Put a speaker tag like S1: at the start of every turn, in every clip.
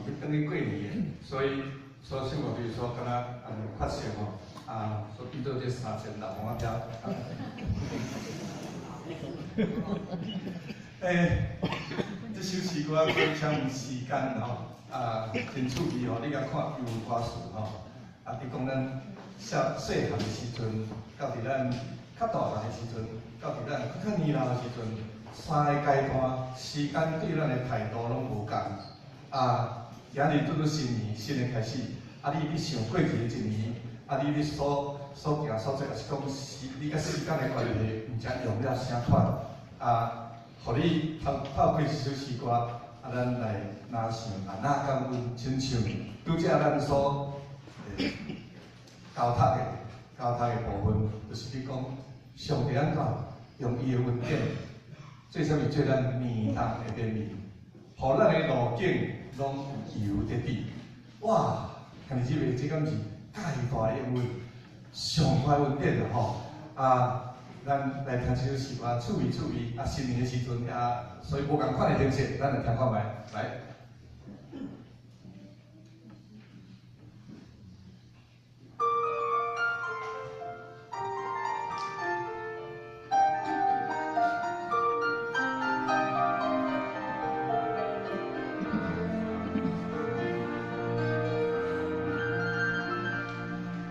S1: 去等于过年的，所以想我比如说敢若发现吼，说遇到这3600万票。这首诗歌我请时间吼，真趣味吼，你甲看有歌词吼，你讲咱细汉的时阵，到伫咱较大汉的时阵，到伫咱较年老的时阵，3个阶段，时间对咱的态度拢无共。今日拄到新年，新的开始，你想过去的一年，你所行所做，也是讲你甲时间的关系，毋知用了啥款互你透过一首诗歌，咱来拿想哪感恩，亲像拄则咱所交读的部分，就是你讲上帝安怎用伊的恩典，做啥物做咱面当的面面，互咱的路径拢有油得滴。哇！今日这敢是介大的恩惠，上大恩典了吼！咱来听这首诗歌，趣味趣味。新年的时阵所以无共款的形式，咱来听看觅，来。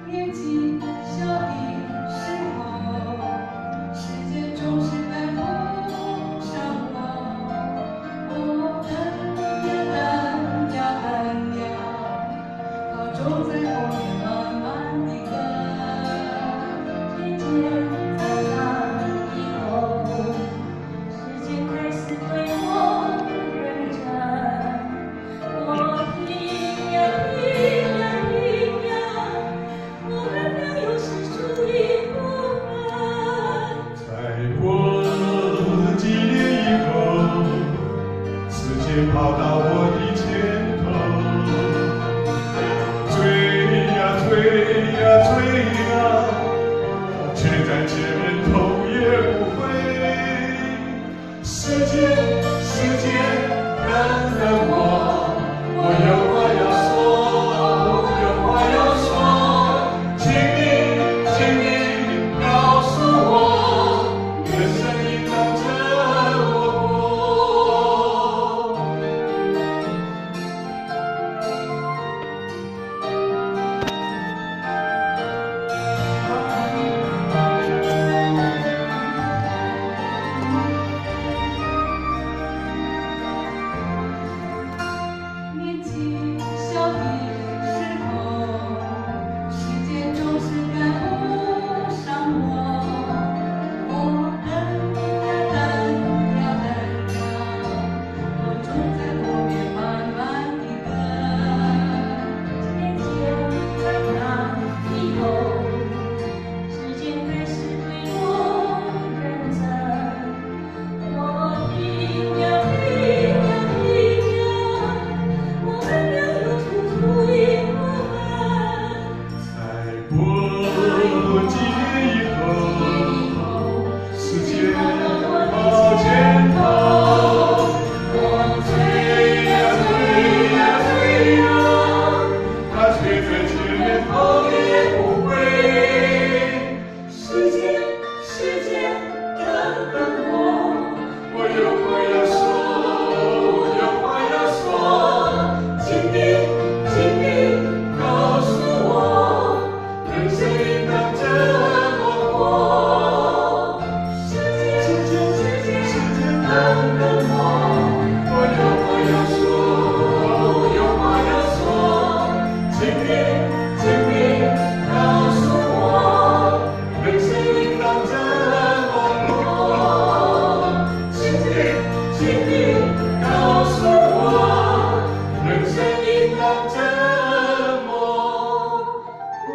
S2: 年纪小的时候，世界总是在碰上我，我等呀等呀，它总在后面慢慢的跟，渐渐在那以后，世界开始对我认真，我听呀听呀听呀。我们俩又是属于我们。
S3: 再过几年以后，时间跑到我的前头，追呀追呀追呀，却在前面头也不回。时间等等我有话要说，有话要说。请你告诉我，你的声音让着我过。
S2: 年纪小的时候，世界总是在碰上我，我等呀等呀，我总在后面慢慢的跟，渐渐在那以后，时间开始对我认真，我听呀听呀听呀。我们俩又是属于我们。
S3: 再过几年以后，时间跑前头，我追呀追呀追呀，它却在前面头也不回。
S2: 时间等等我
S3: 有话要说，有话要说，请你告诉我，人生应当怎么过？
S2: 时间等等
S3: 我有话要说，有话要说，请你告诉我，人生应当怎么过？请你告诉我，人生应当怎么过？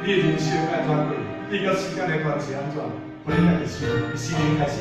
S1: 你的人生安怎过？你甲时间的关系安怎？互你家己想，新年开始。